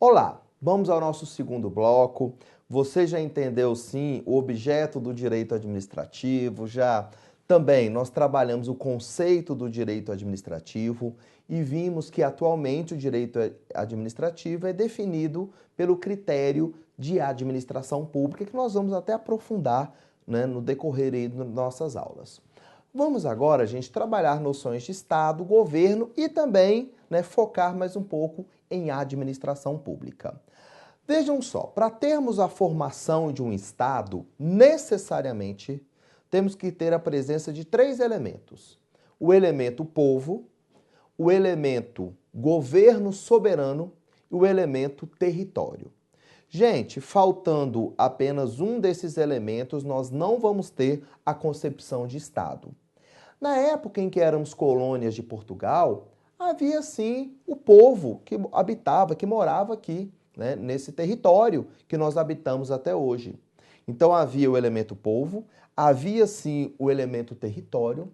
Olá, vamos ao nosso segundo bloco. Você já entendeu, sim, o objeto do direito administrativo, também nós trabalhamos o conceito do direito administrativo e vimos que atualmente o direito administrativo é definido pelo critério de administração pública, que nós vamos até aprofundar, né, no decorrer aí das nossas aulas. Vamos agora, gente, trabalhar noções de Estado, governo e também, né, focar mais um pouco em administração pública. Vejam só, para termos a formação de um Estado, necessariamente temos que ter a presença de três elementos. O elemento povo, o elemento governo soberano e o elemento território. Gente, faltando apenas um desses elementos, nós não vamos ter a concepção de Estado. Na época em que éramos colônias de Portugal, havia sim o povo que habitava, que morava aqui, né, nesse território que nós habitamos até hoje. Então havia o elemento povo, havia sim o elemento território,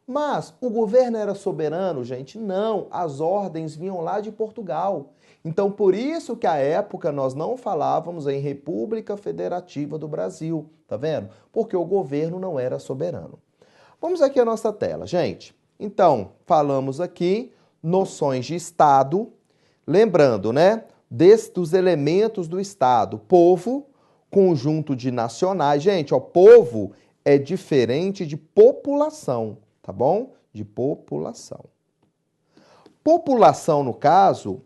mas o governo era soberano, gente? Não, as ordens vinham lá de Portugal. Então por isso que à época nós não falávamos em República Federativa do Brasil, tá vendo? Porque o governo não era soberano. Vamos aqui à nossa tela, gente. Então, falamos aqui noções de Estado, lembrando, né, dos elementos do Estado. Povo, conjunto de nacionais. Gente, ó, povo é diferente de população, tá bom? De população. População, no caso,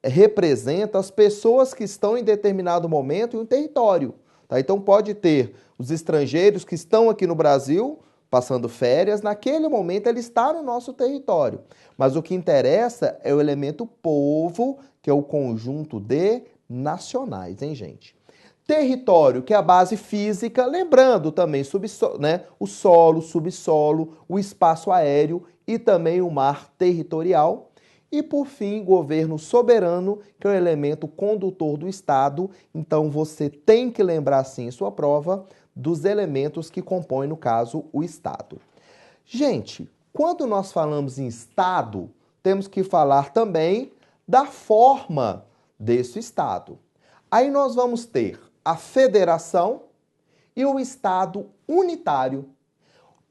representa as pessoas que estão em determinado momento em um território, tá? Então, pode ter os estrangeiros que estão aqui no Brasil passando férias, naquele momento ele está no nosso território. Mas o que interessa é o elemento povo, que é o conjunto de nacionais, hein, gente? Território, que é a base física, lembrando também o solo, subsolo, o espaço aéreo e também o mar territorial. E, por fim, governo soberano, que é o elemento condutor do Estado. Então, você tem que lembrar, sim, em sua prova, dos elementos que compõem, no caso, o Estado. Gente, quando nós falamos em Estado, temos que falar também da forma desse Estado. Aí nós vamos ter a federação e o Estado unitário.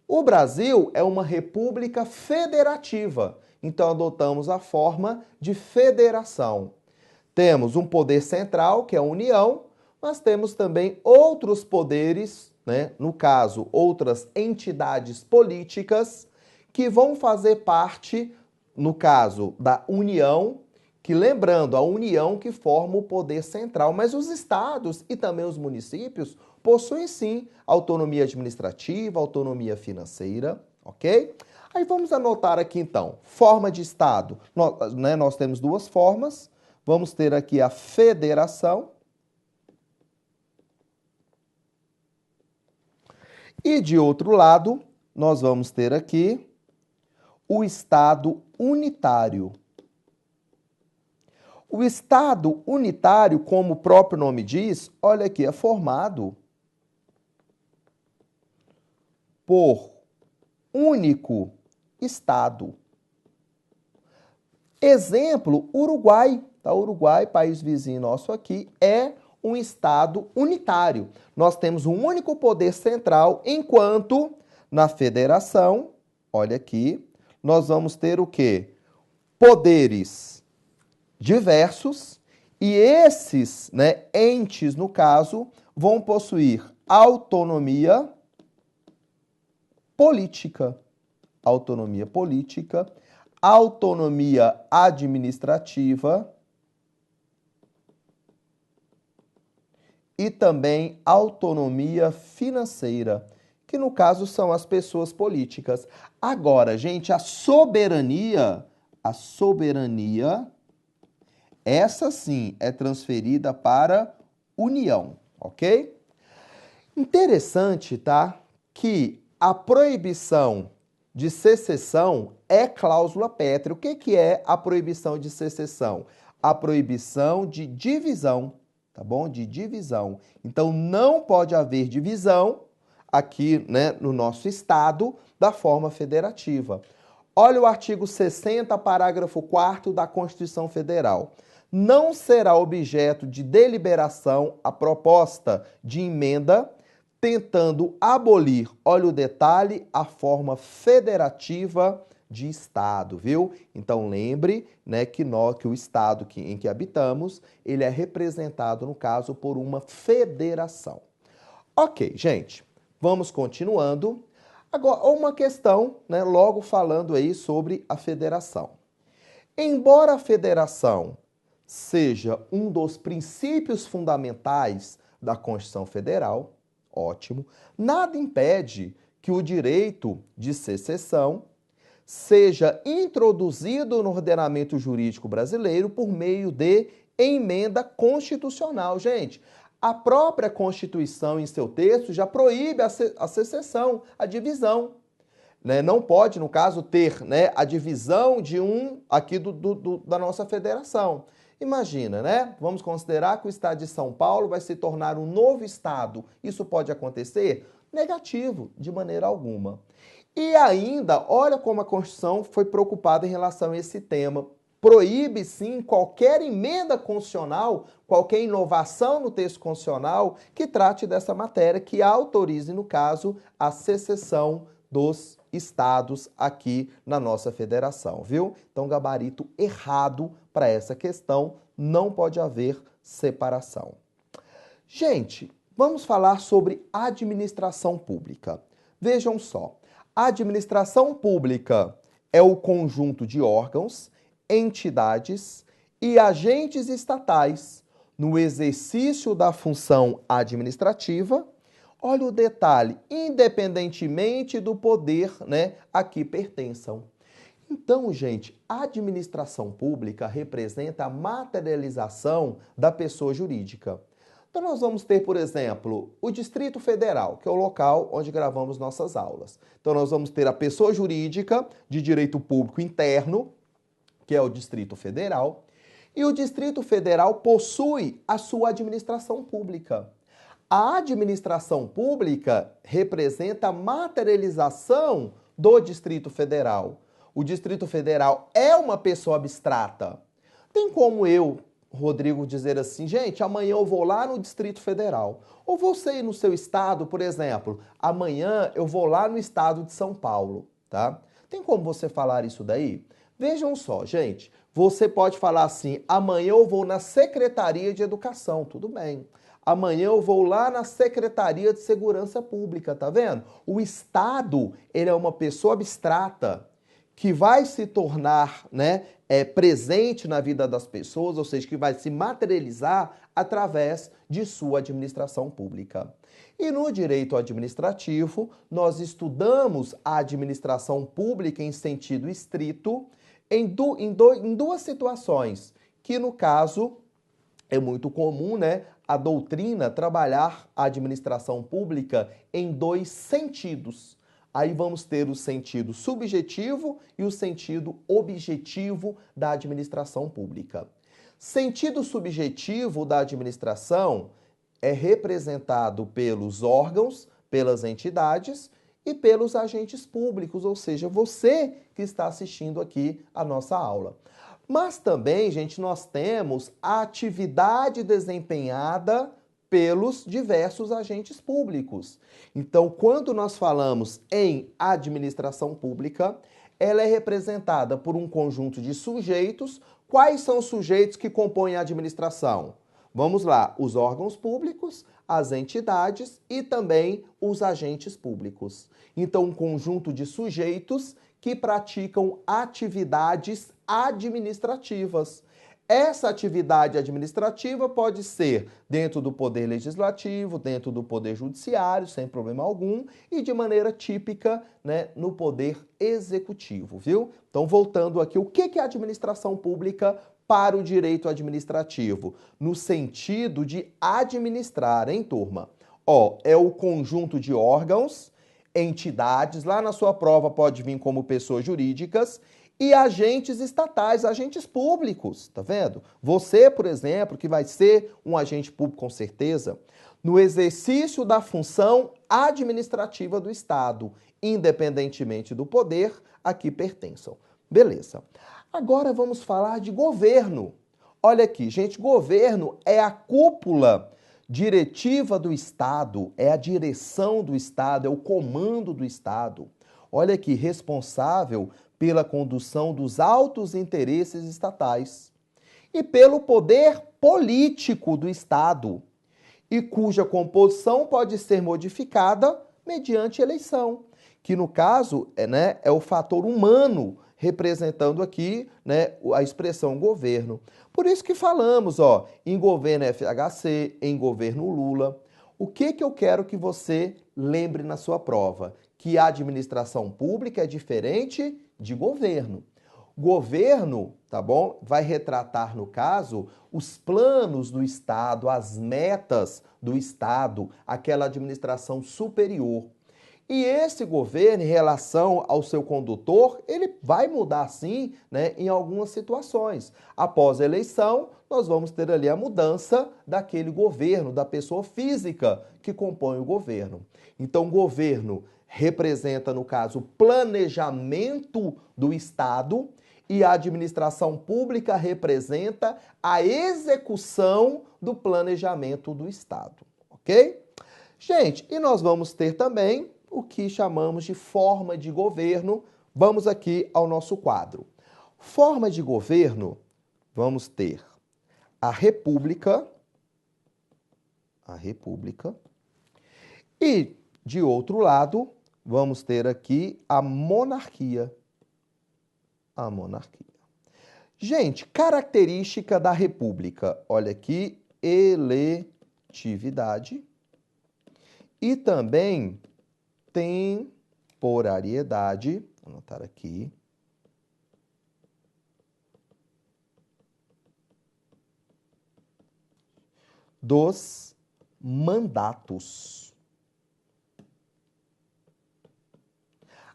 O Brasil é uma república federativa, então adotamos a forma de federação. Temos um poder central, que é a União, mas temos também outros poderes, né? No caso, outras entidades políticas que vão fazer parte, no caso da União, que lembrando, a União que forma o poder central, mas os estados e também os municípios possuem sim autonomia administrativa, autonomia financeira, ok? Aí vamos anotar aqui então, forma de Estado, nós temos duas formas, vamos ter aqui a federação, e de outro lado, nós vamos ter aqui o Estado unitário. O Estado unitário, como o próprio nome diz, olha aqui, é formado por único Estado. Exemplo, Uruguai. Tá? Uruguai, país vizinho nosso aqui, é um Estado unitário. Nós temos um único poder central, enquanto na federação, olha aqui, nós vamos ter o quê? Poderes diversos e esses, né, entes, no caso, vão possuir autonomia política, autonomia política, autonomia administrativa e também autonomia financeira, que no caso são as pessoas políticas. Agora, gente, a soberania, essa sim é transferida para União, ok? Interessante, tá? Que a proibição de secessão é cláusula pétrea. O que é a proibição de secessão? A proibição de divisão, tá bom? De divisão. Então, não pode haver divisão aqui, né, no nosso Estado da forma federativa. Olha o artigo 60, parágrafo 4º da Constituição Federal. não será objeto de deliberação a proposta de emenda tentando abolir, olha o detalhe, a forma federativa de Estado, viu? Então lembre, né, que o Estado em que habitamos, ele é representado, no caso, por uma federação. Ok, gente, vamos continuando. Agora, uma questão, né, logo falando aí sobre a federação. Embora a federação seja um dos princípios fundamentais da Constituição Federal, ótimo, nada impede que o direito de secessão seja introduzido no ordenamento jurídico brasileiro por meio de emenda constitucional. Gente, a própria Constituição, em seu texto, já proíbe a secessão, a divisão. Né? Não pode, no caso, ter, né, a divisão de aqui da nossa federação. Imagina, né? Vamos considerar que o estado de São Paulo vai se tornar um novo estado. Isso pode acontecer? Negativo, de maneira alguma. E ainda, olha como a Constituição foi preocupada em relação a esse tema. Proíbe, sim, qualquer emenda constitucional, qualquer inovação no texto constitucional que trate dessa matéria, que autorize, no caso, a secessão dos estados aqui na nossa federação, viu? Então, gabarito errado para essa questão, não pode haver separação. Gente, vamos falar sobre administração pública. Vejam só, a administração pública é o conjunto de órgãos, entidades e agentes estatais no exercício da função administrativa. Olha o detalhe, independentemente do poder, né, a que pertençam. Então, gente, a administração pública representa a materialização da pessoa jurídica. Então, nós vamos ter, por exemplo, o Distrito Federal, que é o local onde gravamos nossas aulas. Então, nós vamos ter a pessoa jurídica de direito público interno, que é o Distrito Federal, e o Distrito Federal possui a sua administração pública. A administração pública representa a materialização do Distrito Federal. O Distrito Federal é uma pessoa abstrata. Tem como eu, Rodrigo, dizer assim, gente, amanhã eu vou lá no Distrito Federal. Ou você ir no seu estado, por exemplo, amanhã eu vou lá no estado de São Paulo, tá? Tem como você falar isso daí? Vejam só, gente, você pode falar assim, amanhã eu vou na Secretaria de Educação, tudo bem. Amanhã eu vou lá na Secretaria de Segurança Pública, tá vendo? O Estado, ele é uma pessoa abstrata que vai se tornar, né, presente na vida das pessoas, ou seja, que vai se materializar através de sua administração pública. E no direito administrativo, nós estudamos a administração pública em sentido estrito em duas situações, que no caso é muito comum, né, a doutrina trabalhar a administração pública em dois sentidos. Aí vamos ter o sentido subjetivo e o sentido objetivo da administração pública. Sentido subjetivo da administração é representado pelos órgãos, pelas entidades e pelos agentes públicos, ou seja, você que está assistindo aqui a nossa aula. Mas também, gente, nós temos a atividade desempenhada pelos diversos agentes públicos. Então, quando nós falamos em administração pública, ela é representada por um conjunto de sujeitos. Quais são os sujeitos que compõem a administração? Vamos lá, os órgãos públicos, as entidades e também os agentes públicos. Então, um conjunto de sujeitos que praticam atividades administrativas. Essa atividade administrativa pode ser dentro do poder legislativo, dentro do poder judiciário, sem problema algum, e de maneira típica, né, no poder executivo, viu? Então, voltando aqui, o que é a administração pública para o direito administrativo? No sentido de administrar, hein, turma? Ó, é o conjunto de órgãos, entidades, lá na sua prova pode vir como pessoas jurídicas, e agentes estatais, agentes públicos, tá vendo? Você, por exemplo, que vai ser um agente público com certeza, no exercício da função administrativa do Estado, independentemente do poder a que pertençam. Beleza. Agora vamos falar de governo. Olha aqui, gente, governo é a cúpula diretiva do Estado, é a direção do Estado, é o comando do Estado. Olha aqui, responsável pela condução dos altos interesses estatais e pelo poder político do Estado, e cuja composição pode ser modificada mediante eleição, que no caso é o fator humano representando aqui, né, a expressão governo. Por isso que falamos, em governo FHC, em governo Lula. O que eu quero que você lembre na sua prova? Que a administração pública é diferente de governo. Governo, tá bom? Vai retratar, no caso, os planos do Estado, as metas do Estado, aquela administração superior. E esse governo, em relação ao seu condutor, ele vai mudar sim, né, em algumas situações. Após a eleição, nós vamos ter ali a mudança daquele governo, da pessoa física que compõe o governo. Então, o governo representa, no caso, o planejamento do Estado e a administração pública representa a execução do planejamento do Estado, ok? Gente, e nós vamos ter também o que chamamos de forma de governo. Vamos aqui ao nosso quadro. Forma de governo, vamos ter a república, e, de outro lado, vamos ter aqui a monarquia. Gente, característica da república, olha aqui, eletividade e também temporariedade, vou anotar aqui, dos mandatos.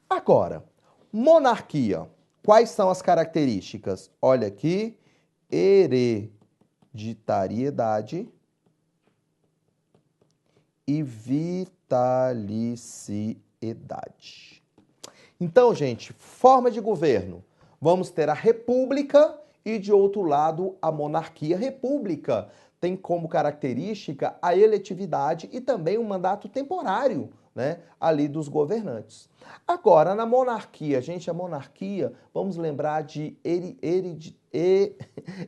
Agora, monarquia. Quais são as características? Olha aqui, hereditariedade e vitalicidade. Então, gente, forma de governo. Vamos ter a república e, de outro lado, a monarquia. República tem como característica a eletividade e também um mandato temporário, né, ali dos governantes. Agora, na monarquia, gente, a monarquia, vamos lembrar de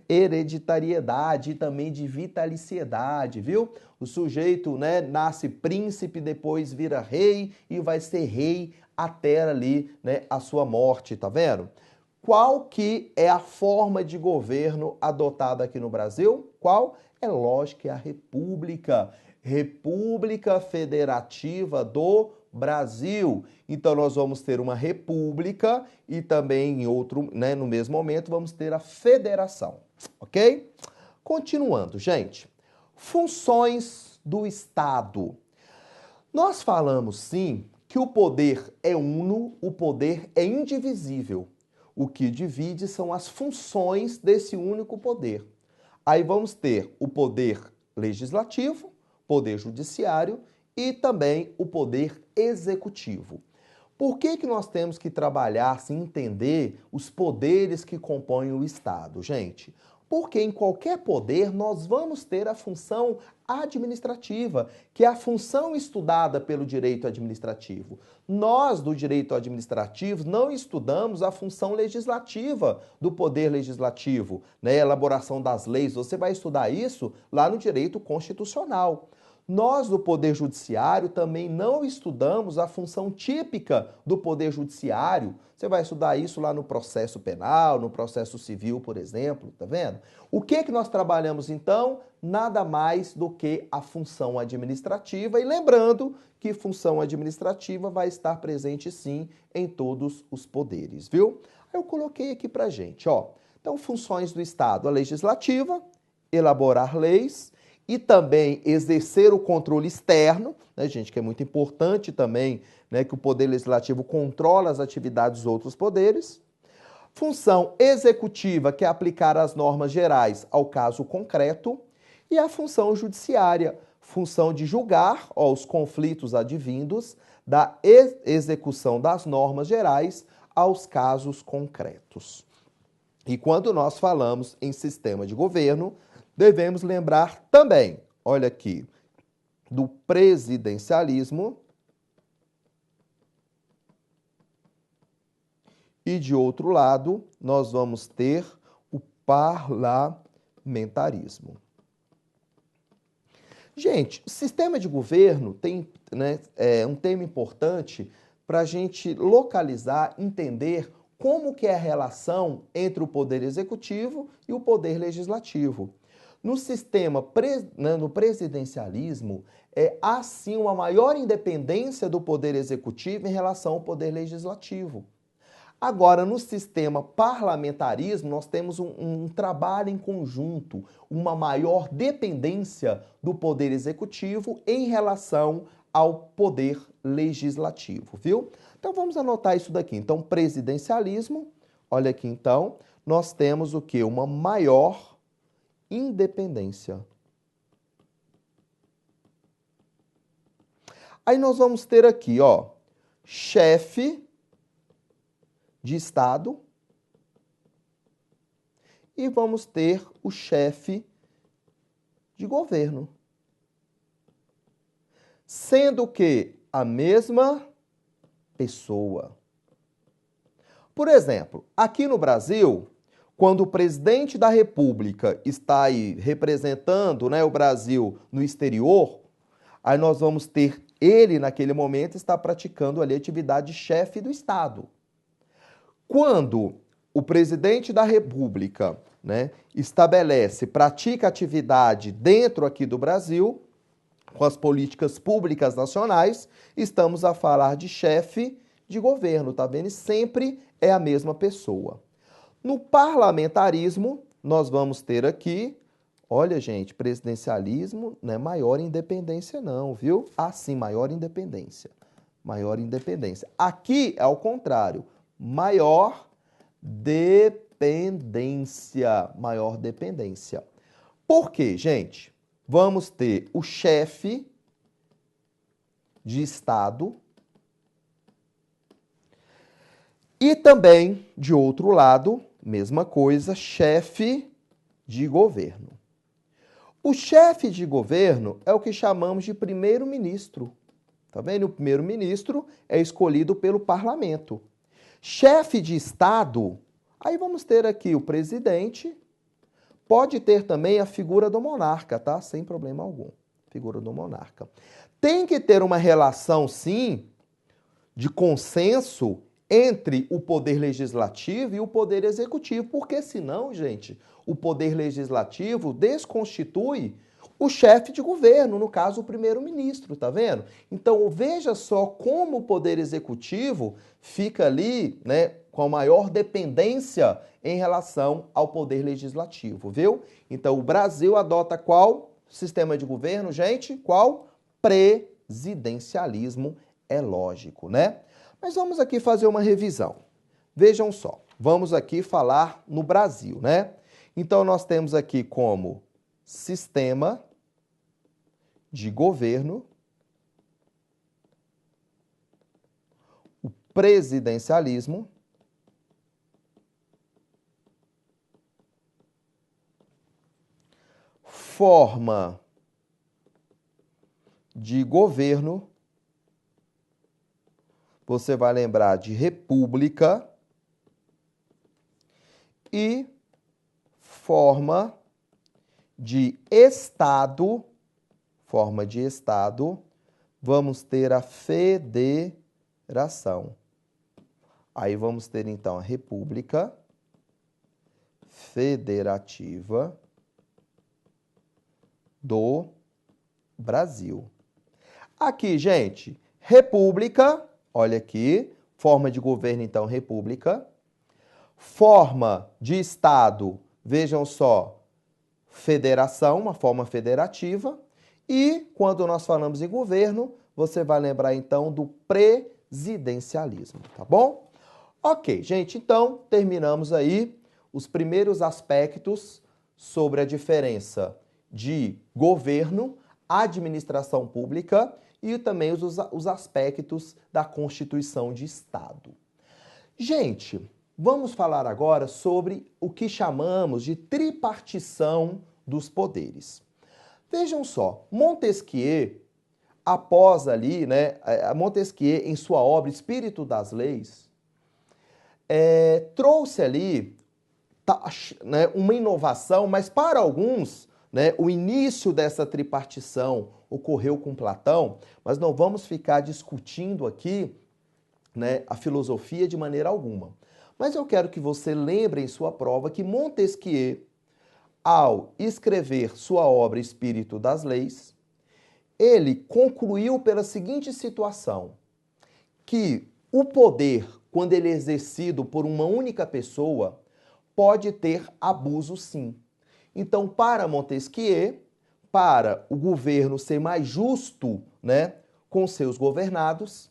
hereditariedade e também de vitaliciedade, viu? O sujeito, né, nasce príncipe, depois vira rei e vai ser rei até ali, né, a sua morte, tá vendo? Qual que é a forma de governo adotada aqui no Brasil? Qual? É lógico que é a República. República Federativa do Brasil. Então, nós vamos ter uma república e também em outro, né, no mesmo momento, vamos ter a federação, ok? Continuando, gente. Funções do Estado. Nós falamos, sim, que o poder é uno, o poder é indivisível. O que divide são as funções desse único poder. Aí vamos ter o poder legislativo, poder judiciário e também o poder executivo. Por que nós temos que trabalhar, se entender os poderes que compõem o Estado, gente? Porque em qualquer poder nós vamos ter a função administrativa, que é a função estudada pelo direito administrativo. Nós, do direito administrativo, não estudamos a função legislativa do poder legislativo, né? Elaboração das leis. Você vai estudar isso lá no direito constitucional. Nós, do Poder Judiciário, também não estudamos a função típica do Poder Judiciário. Você vai estudar isso lá no processo penal, no processo civil, por exemplo, tá vendo? O que nós trabalhamos, então? Nada mais do que a função administrativa. E lembrando que função administrativa vai estar presente, sim, em todos os poderes, viu? Eu coloquei aqui pra gente, ó. Então, funções do Estado: a legislativa, elaborar leis, e também exercer o controle externo, né, gente, que é muito importante também, né, que o Poder Legislativo controla as atividades dos outros poderes. Função executiva, que é aplicar as normas gerais ao caso concreto. E a função judiciária, função de julgar os conflitos advindos da execução das normas gerais aos casos concretos. E quando nós falamos em sistema de governo, devemos lembrar também, olha aqui, do presidencialismo e, de outro lado, nós vamos ter o parlamentarismo. Gente, o sistema de governo tem, né, um tema importante para a gente localizar, entender como que é a relação entre o poder executivo e o poder legislativo. No sistema, no presidencialismo, há sim uma maior independência do poder executivo em relação ao poder legislativo. Agora, no sistema parlamentarismo, nós temos um trabalho em conjunto, uma maior dependência do poder executivo em relação ao poder legislativo, viu? Então, vamos anotar isso daqui. Então, presidencialismo, olha aqui então, nós temos o quê? Uma maior independência. Aí nós vamos ter aqui, ó, chefe de Estado e vamos ter o chefe de governo. Sendo que a mesma pessoa. Por exemplo, aqui no Brasil, quando o presidente da República está aí representando, né, o Brasil no exterior, aí nós vamos ter ele, naquele momento, está praticando ali a atividade de chefe do Estado. Quando o presidente da República, né, estabelece, pratica atividade dentro aqui do Brasil, com as políticas públicas nacionais, estamos a falar de chefe de governo, tá vendo? E sempre é a mesma pessoa. No parlamentarismo, nós vamos ter aqui, olha, gente, presidencialismo não é maior independência não, viu? Ah, sim, maior independência. Maior independência. Aqui é ao contrário. Maior dependência. Maior dependência. Por quê, gente? Vamos ter o chefe de Estado e também, de outro lado, mesma coisa, chefe de governo. O chefe de governo é o que chamamos de primeiro-ministro. Tá vendo? O primeiro-ministro é escolhido pelo parlamento. Chefe de Estado, aí vamos ter aqui o presidente, pode ter também a figura do monarca, tá? Sem problema algum. Figura do monarca. Tem que ter uma relação, sim, de consenso entre o poder legislativo e o poder executivo, porque senão, gente, o poder legislativo desconstitui o chefe de governo, no caso o primeiro-ministro, tá vendo? Então veja só como o poder executivo fica ali, né, com a maior dependência em relação ao poder legislativo, viu? Então o Brasil adota qual sistema de governo, gente? Qual? Presidencialismo, é lógico, né? Mas vamos aqui fazer uma revisão. Vejam só, vamos aqui falar no Brasil, né? Então nós temos aqui como sistema de governo o presidencialismo, forma de governo, você vai lembrar de república e forma de Estado, vamos ter a federação. Aí vamos ter então a República Federativa do Brasil. Aqui, gente, República, olha aqui, forma de governo então República, forma de Estado, vejam só, federação, uma forma federativa, e quando nós falamos em governo, você vai lembrar então do presidencialismo, tá bom? Ok, gente, então terminamos aí os primeiros aspectos sobre a diferença de governo, administração pública e também os aspectos da Constituição de Estado. Gente, Vamos falar agora sobre o que chamamos de tripartição dos poderes. Vejam só, Montesquieu, após ali, né, Montesquieu, em sua obra Espírito das Leis, trouxe ali né, uma inovação, mas para alguns, né, o início dessa tripartição ocorreu com Platão, mas não vamos ficar discutindo aqui, né, a filosofia de maneira alguma. Mas eu quero que você lembre em sua prova que Montesquieu, ao escrever sua obra Espírito das Leis, ele concluiu pela seguinte situação, que o poder, quando ele é exercido por uma única pessoa, pode ter abuso sim. Então, para Montesquieu, para o governo ser mais justo, né, com seus governados,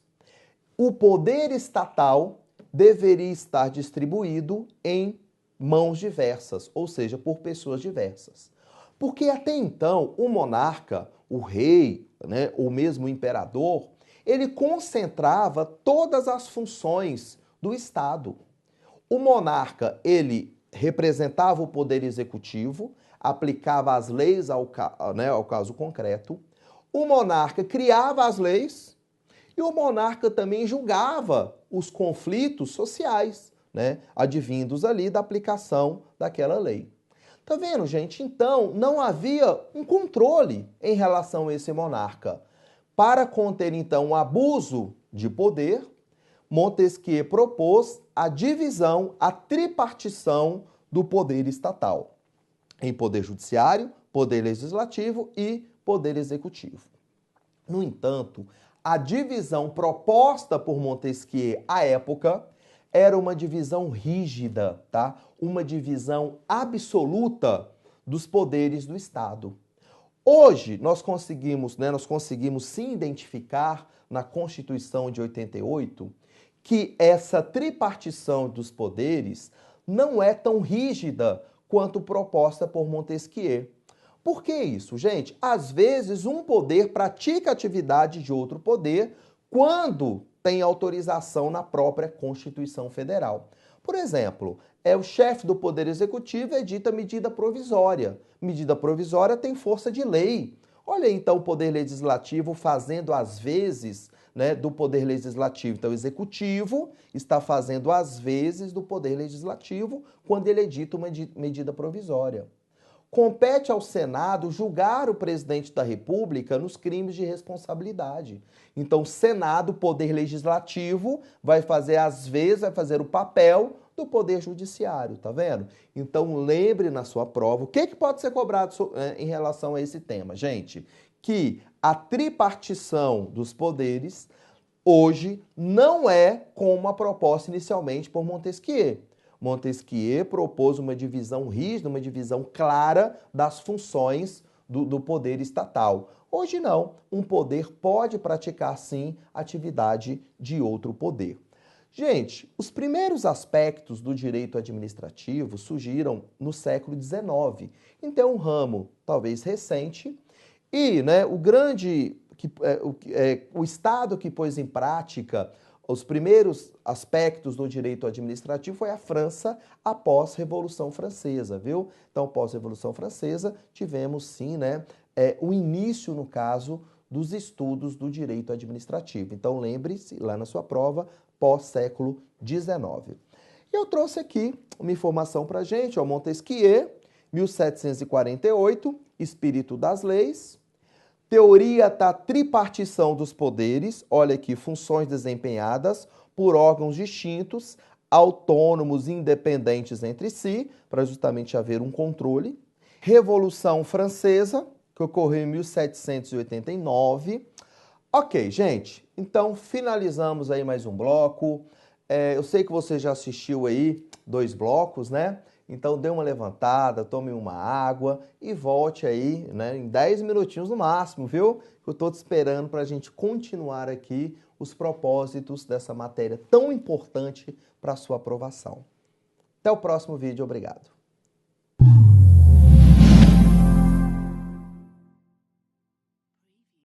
o poder estatal deveria estar distribuído em mãos diversas, ou seja, por pessoas diversas. Porque até então, o monarca, o rei, né, ou mesmo o imperador, ele concentrava todas as funções do Estado. O monarca, ele representava o poder executivo, aplicava as leis ao caso concreto. O monarca criava as leis e o monarca também julgava os conflitos sociais, né, advindos ali da aplicação daquela lei. Tá vendo, gente? Então, não havia um controle em relação a esse monarca. Para conter, então, o abuso de poder, Montesquieu propôs a divisão, a tripartição do poder estatal em poder judiciário, poder legislativo e poder executivo. No entanto, a divisão proposta por Montesquieu à época era uma divisão rígida, tá? Uma divisão absoluta dos poderes do Estado. Hoje nós conseguimos sim identificar na Constituição de 88 que essa tripartição dos poderes não é tão rígida quanto proposta por Montesquieu. Por que isso, gente? Às vezes um poder pratica atividade de outro poder quando tem autorização na própria Constituição Federal. Por exemplo, o chefe do Poder Executivo edita medida provisória. Medida provisória tem força de lei. Olha aí, então o Poder Legislativo fazendo às vezes, né, do Poder Legislativo. Então o Executivo está fazendo às vezes do Poder Legislativo quando ele edita uma medida provisória. Compete ao Senado julgar o presidente da República nos crimes de responsabilidade. Então, o Senado, Poder Legislativo, vai fazer, às vezes, o papel do Poder Judiciário, tá vendo? Então, lembre na sua prova o que pode ser cobrado em relação a esse tema, gente. Que a tripartição dos poderes, hoje, não é como a proposta inicialmente por Montesquieu. Montesquieu propôs uma divisão rígida, uma divisão clara das funções do poder estatal. Hoje não, um poder pode praticar sim atividade de outro poder. Gente, os primeiros aspectos do direito administrativo surgiram no século XIX, então é um ramo talvez recente e, né, o Estado que pôs em prática os primeiros aspectos do direito administrativo foi a França após a Revolução Francesa, viu? Então, após a Revolução Francesa, tivemos sim, né, o início, no caso, dos estudos do direito administrativo. Então, lembre-se, lá na sua prova, pós-século XIX. E eu trouxe aqui uma informação para a gente, ó, Montesquieu, 1748, Espírito das Leis, teoria da tripartição dos poderes, olha aqui, funções desempenhadas por órgãos distintos, autônomos e independentes entre si, para justamente haver um controle. Revolução Francesa, que ocorreu em 1789. Ok, gente, então finalizamos aí mais um bloco. Eu sei que você já assistiu aí 2 blocos, né? Então dê uma levantada, tome uma água e volte aí, né, em 10 minutinhos no máximo, viu? Eu estou te esperando para a gente continuar aqui os propósitos dessa matéria tão importante para a sua aprovação. Até o próximo vídeo, obrigado.